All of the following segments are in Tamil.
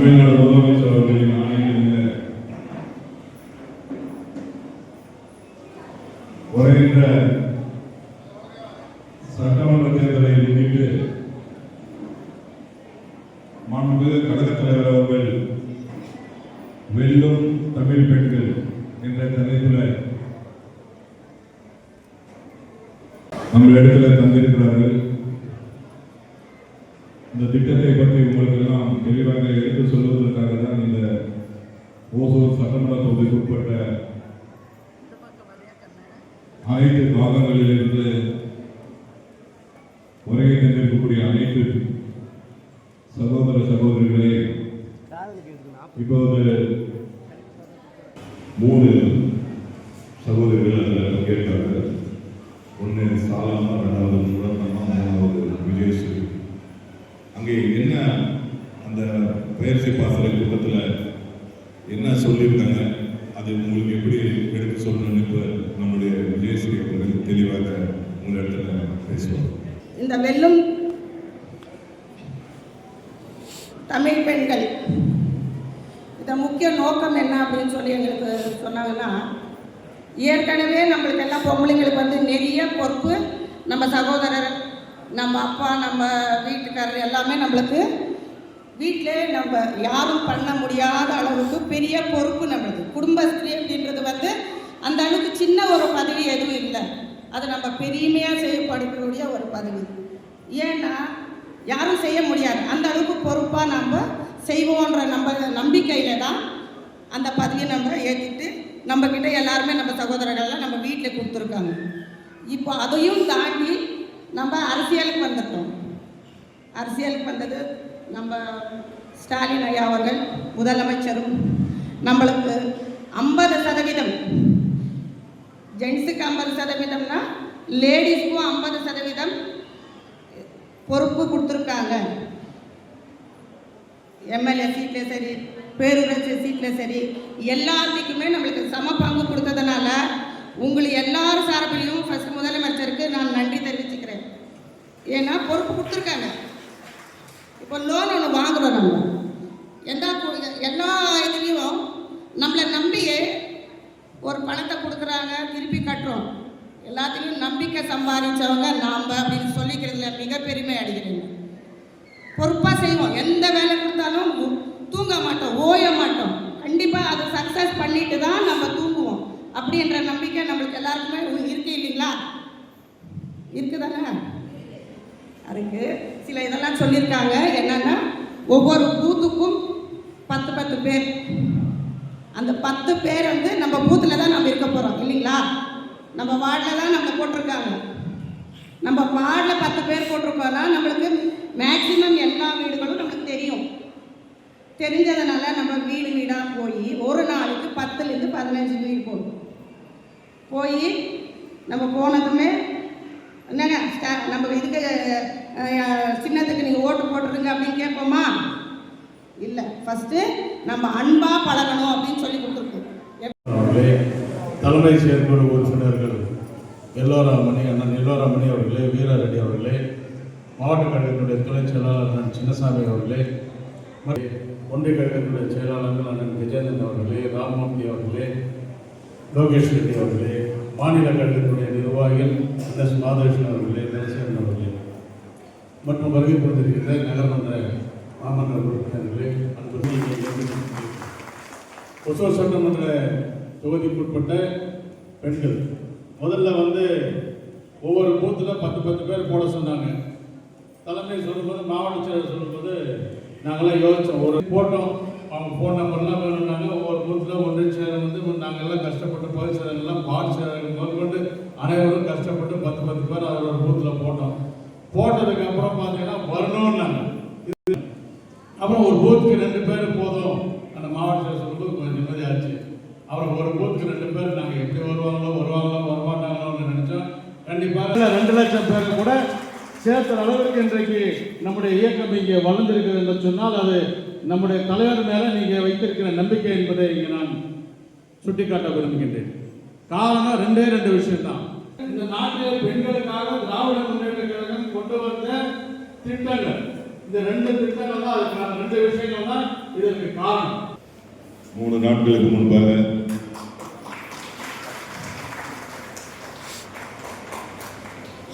தமிழ்நாடு முதலமைச்சர் அவர்களின் ஆணையிலிருந்து வருகின்ற சட்டமன்ற தேர்தலை முன்னிட்டு மாண்புமிகு கழகத் தலைவர் அவர்கள் வெல்லும் தமிழ் பெண்கள் என்ற தலைப்பில் நம்ம இடத்துல தந்திருக்கிறார்கள். இந்த திட்டத்தை பற்றி உங்களுக்கு எல்லாம் தெளிவாக எடுத்து சொல்வதற்காக தான் இந்த ஓசூர் சட்டமன்ற தொகுதிக்கு உட்பட்ட அனைத்து பாகங்களிலிருந்து வருகை தந்திருக்கக்கூடிய அனைத்து சகோதர சகோதரிகளே, இப்போது 3 சகோதரிகள் அதில் பங்கேற்கிறார்கள். ஒன்று சாலாமா, 2வது முரத்தம்மா, 3வது விஜயஸ்ரீ. அங்கே என்ன அந்த பயிற்சி பாசறை கூட்டத்தில் என்ன சொல்லியிருக்காங்க, அது உங்களுக்கு எப்படி எடுத்து சொல்லணும்னு இப்போ நம்முடைய விஜயஸ்ரீ அவர்கள் தெளிவாக உங்களிடத்துல பேசுவாங்க. இந்த வெல்லும் தமிழ் பெண்கள் இதை முக்கிய நோக்கம் என்ன அப்படின்னு சொல்லி எங்களுக்கு சொன்னாங்கன்னா, ஏற்கனவே நம்மளுக்கு எல்லாம் பொம்பளைங்களுக்கு நிறைய பொறுப்பு, நம்ம சகோதரர், நம்ம அப்பா, நம்ம வீட்டுக்காரர் எல்லாமே நம்மளுக்கு வீட்டிலே நம்ம யாரும் பண்ண முடியாத அளவுக்கு பெரிய பொறுப்பு நம்மளுக்கு. குடும்பஸ்திரீ அப்படின்றது அந்த அளவுக்கு சின்ன ஒரு பதவி எதுவும் இல்லை. அது நம்ம பெருமையாக செய்யப்படக்கூடிய ஒரு பதவி. ஏன்னா யாரும் செய்ய முடியாது, அந்த அளவுக்கு பொறுப்பாக நம்ம செய்வோன்ற நம்பிக்கையில் தான் அந்த பதவியை நம்ம ஏற்றிட்டு நம்மக்கிட்ட எல்லாருமே நம்ம சகோதரர்கள்லாம் நம்ம வீட்டில் கொடுத்துருக்காங்க. இப்போ அதையும் தாண்டி நம்ம அரசியலுக்கு வந்துட்டோம். அரசியலுக்கு வந்தது நம்ம ஸ்டாலின் ஐயா அவர்கள் முதலமைச்சரும் நம்மளுக்கு 50% ஜென்ஸுக்கு 50%னா லேடிஸ்க்கும் 50% பொறுப்பு கொடுத்துருக்காங்க. எம்எல்ஏ சீட்டில் சரி, பேரூராட்சி சீட்டில் சரி, எல்லாத்துக்குமே நம்மளுக்கு சம பங்கு கொடுத்ததுனால உங்களுக்கு எல்லாரும் சார்பிலையும் ஃபஸ்ட் முதலமைச்சருக்கு நான் நன்றி தெரிவிச்சுக்கிறேன். ஏன்னா பொறுப்பு கொடுத்துருக்காங்க. இப்போ லோன் ஒன்று வாங்குகிறோம், நம்ம எல்லா இதுலேயும் நம்மளை நம்பியே ஒரு பணத்தை கொடுக்குறாங்க, திருப்பி கட்டுறோம். எல்லாத்துலேயும் நம்பிக்கை சம்பாதிச்சவங்க நாம் அப்படின்னு சொல்லிக்கிறதுல மிக பெருமை அடைகிறேன். பொறுப்பாக செய்வோம், எந்த வேலை கொடுத்தாலும் தூங்க மாட்டோம், ஓய மாட்டோம். கண்டிப்பாக அதை சக்ஸஸ் பண்ணிட்டு தான் நம்ம தூங்குவோம் அப்படின்ற நம்பிக்கை நம்மளுக்கு எல்லாருக்குமே இருக்கு இல்லைங்களா? இருக்குதானே? அதுக்கு சில இதெல்லாம் சொல்லியிருக்காங்க. என்னென்னா, ஒவ்வொரு பூத்துக்கும் 10 பேர். அந்த 10 பேர் நம்ம பூத்தில் தான் நம்ம இருக்க போகிறோம் இல்லைங்களா? நம்ம வார்டில் தான் நம்மளை போட்டிருக்காங்க. நம்ம வார்டில் 10 பேர் போட்டிருக்கோன்னா நம்மளுக்கு மேக்சிமம் எல்லா வீடுகளும் நம்மளுக்கு தெரியும். தெரிஞ்சதுனால நம்ம வீடு வீடாக போய் ஒரு நாளைக்கு 10லேருந்து 15 வீடு போடுவோம். போய் நம்ம போனதுமே என்னங்க நம்ம இதுக்கு சின்னத்துக்கு நீங்கள் ஓட்டு போட்டுருங்க அப்படின்னு கேட்போமா? இல்லை, ஃபஸ்ட்டு நம்ம அன்பாக பழகணும் அப்படின்னு சொல்லி கொடுத்துருக்கோம். தலைமை செயற்குழு உறுப்பினர்கள் எல்லோராமணி, அண்ணன் எல்லோராமணி அவர்களே, வீராரெட்டி அவர்களே, மாவட்ட கழகத்தினுடைய துணை செயலாளர் அண்ணன் சின்னசாமி அவர்களே, ஒன்றிய கழகத்தினுடைய செயலாளர்கள் அண்ணன் விஜயநந்தன் அவர்களே, ராமமூர்த்தி அவர்களே, லோகேஷ் ரெட்டி அவர்களே, மாநில கழகத்தினுடைய நிர்வாகிகள் எஸ் மாதேஷன் அவர்களே, தனசேகரன் அவர்களே, மற்றும் வருகை புரிந்திருக்கின்ற நகர்மன்ற மாமன்ற உறுப்பினர்களே, ஒசூர் சட்டமன்ற தொகுதிக்குட்பட்ட பெண்கள் முதல்ல ஒவ்வொரு பூத்தில் 10 பேர் போட சொன்னாங்க. தலைமை சொல்லும்போது, மாவட்ட செயலர் சொல்லும்போது நாங்களாம் யோசித்தோம், ஒரு போட்டோம். அவங்க ஃபோன் நம்பர்லாம் வேணும்னாங்க. ஒவ்வொரு பூத்தில் ஒன்றிய செயலர் நாங்கள்லாம் கஷ்டப்பட்டு பகுதி செயலர்கள்லாம் பால் செயலர்கள் முதற்கொண்டு அனைவரும் கஷ்டப்பட்டு 10 பேர் அவரோட பூத்தில் போட்டோம். போட்டதுக்கப்புறம் பார்த்தீங்கன்னா வரணும்னாங்க. அப்புறம் ஒரு பூத்துக்கு 2 பேர் போதும் அந்த மாவட்ட செயலர் சொல்லும்போது கொஞ்சம் நிம்மதியாச்சு. அப்புறம் ஒரு பூத்துக்கு 2 பேர் நாங்கள் எப்படி வருவாங்களோ வரமாட்டாங்களோன்னு நினச்சோம். கண்டிப்பாக 2 லட்சம் பேர் கூட சேர்த்துற அளவுக்கு இன்றைக்கு நம்முடைய இயக்கம் இங்கே வளர்ந்திருக்கிறது என்று சொன்னால் அது நம்முடைய தலைவர் மேலே நீங்கள் வைத்திருக்கிற நம்பிக்கை என்பதை இங்கே நான் சுட்டிக்காட்ட விரும்புகின்றேன். காரணம் 2 விஷயம்தான். இந்த நாட்டில் பெண்களுக்காக திராவிட முன்னேற்ற கழகம் கொண்டு வந்த திட்டங்கள், இந்த 2 திட்டங்கள் தான், அதுக்கான 2 விஷயங்கள் தான் இதற்கு காரணம். 3 நாட்களுக்கு முன்பாக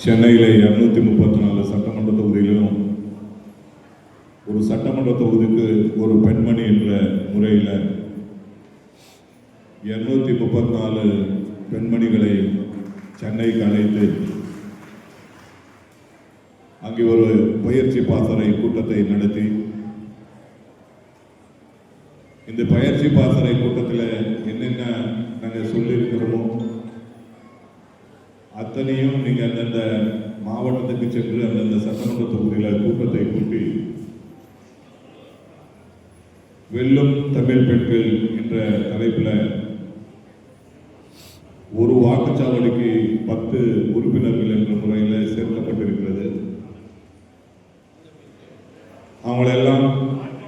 சென்னையில் 234 சட்டமன்ற தொகுதியிலும் ஒரு சட்டமன்ற தொகுதிக்கு ஒரு பெண்மணி என்ற முறையில் 234 பெண்மணிகளை சென்னைக்கு அழைத்து அங்கே ஒரு பயிற்சி பாசறை கூட்டத்தை நடத்தி இந்த பயிற்சி பாசறை கூட்டத்தில் என்னென்ன நாங்கள் சொல்லியிருக்கிறோமோ அத்தனையும் நீங்கள் அந்தந்த மாவட்டத்துக்கு சென்று அந்தந்த சட்டமன்ற தொகுதியில் கூட்டத்தை கூட்டி வெல்லும் தமிழ் பெண்கள் என்ற தலைப்பில் ஒரு வாக்குச்சாவடிக்கு 10 உறுப்பினர்கள் என்ற முறையில் சேர்க்கப்பட்டிருக்கிறது. அவங்களெல்லாம்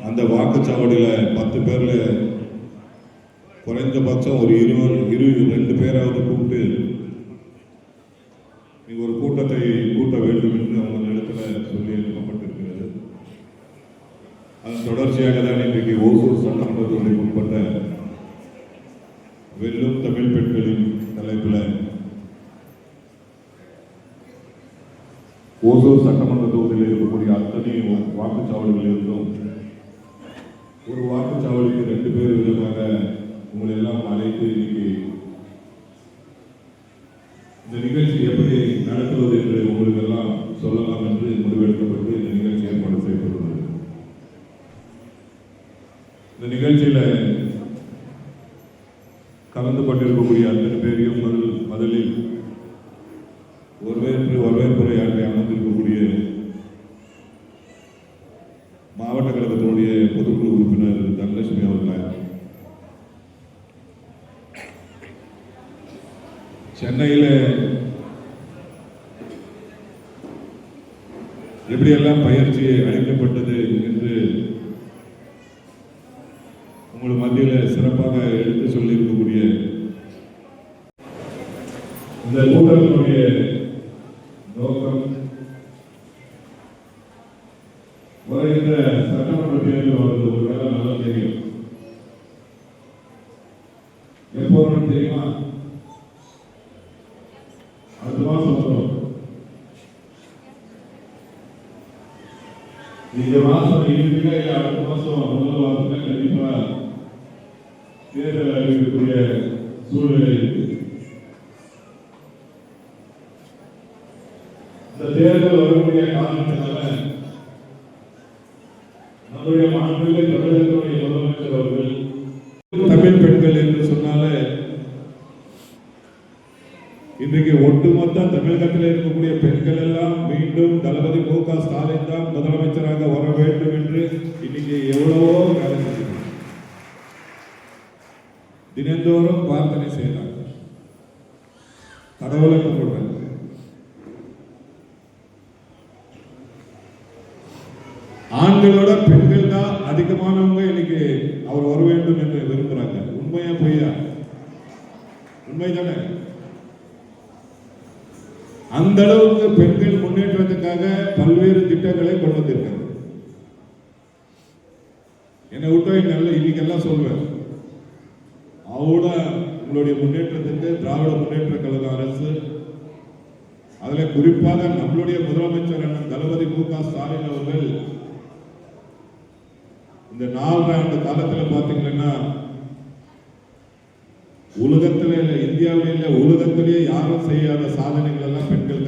அந்த வாக்குச்சாவடியில் 10 பேரில் குறைந்தபட்சம் ஒரு 2 பேராவது கூப்பிட்டு நீங்கள் ஒரு கூட்டத்தை கூட்ட வேண்டும் என்று அவங்க இடத்துல சொல்லி அனுப்பப்பட்டிருக்கிறது. அதன் தொடர்ச்சியாக தான் இன்றைக்கு ஓசூர் சட்டமன்ற தொகுதிக்கு உட்பட்ட வெல்லும் தமிழ் பெண்களின் தலைப்பில் ஓசூர் சட்டமன்ற தொகுதியில் இருக்கக்கூடிய அத்தனை வாக்குச்சாவடிகளில் இருந்தும் ஒரு வாக்குச்சாவடிக்கு 2 பேர் விதமாக உங்களை எல்லாம் அழைத்து இன்னைக்கு இந்த நிகழ்ச்சி எப்படி நடத்துவது என்று உங்களுக்கு எல்லாம் சொல்லலாம் என்று முடிவெடுக்கப்பட்டு இந்த நிகழ்ச்சி ஏற்பாடு செய்யப்பட்டுள்ளது. இந்த நிகழ்ச்சியில் கலந்து கொண்டிருக்கக்கூடிய அத்தனை பேரையும் முதலில் வரவேற்புரையாற்றி அமர்ந்திருக்கக்கூடிய மாவட்ட கழகத்தினுடைய பொதுக்குழு உறுப்பினர் தனலட்சுமி அவர்களை, சென்னையில் எப்படியெல்லாம் பயிற்சி அளிக்கப்பட்டது என்று உங்கள் மத்தியில் சிறப்பாக எடுத்து சொல்லியிருக்கக்கூடிய இந்த கூட்டத்தினுடைய நோக்கம் வருகின்ற சட்டமன்ற தேர்தல் வருவது ஒரு வேலை நல்லா தெரியும். எப்போ தெரியுமா? அடுத்த மாசம் வரும். இந்த மாசம் இறுதியில அடுத்த மாசம் முதல் வாரத்தில் கண்டிப்பா தேர்தல் அறிவிக்கக்கூடிய சூழ்நிலை இருக்கு. இந்த தேர்தல் வரக்கூடிய காரணத்தினால நம்முடைய மாநில தமிழகத்துடைய முதலமைச்சர் அவர்கள் தமிழ் பெண்கள் என்று சொன்னாலே இன்றைக்கு ஒட்டுமொத்த தமிழகத்தில் இருக்கக்கூடிய பெண்கள் எல்லாம் மீண்டும் தளபதி மு.க. ஸ்டாலின் தான் முதலமைச்சராக வர வேண்டும் என்று இன்னைக்கு எவ்வளவோ வேலை செய்யணும். தினந்தோறும் பிரார்த்தனை செய்யறாங்க, கடவுளை கும்பிடுறாங்க. ஆண்களோட பெண்கள் தான் அதிகமானவங்க இன்னைக்கு அவர் வர வேண்டும் என்று விரும்புறாங்க. உண்மையா பொய்யா? உண்மைதானே? அந்த அளவுக்கு பெண்கள் முன்னேற்றத்துக்காக பல்வேறு திட்டங்களை கொண்டு வந்திருக்காங்க. என்னை விட்டா இன்னைக்கெல்லாம் சொல்வேன், அவரோட உங்களுடைய முன்னேற்றத்துக்கு திராவிட முன்னேற்ற கழக அரசு, அதுல குறிப்பாக நம்மளுடைய முதலமைச்சர் அண்ணன் தளபதி மு.க. ஸ்டாலின் அவர்கள் இந்த 4 ஆண்டு காலத்துல பாத்தீங்கன்னா உலகத்திலே இந்தியாவிலே உலகத்திலேயே யாரும் செய்யாத சாதனைகள் எல்லாம் பெண்கள்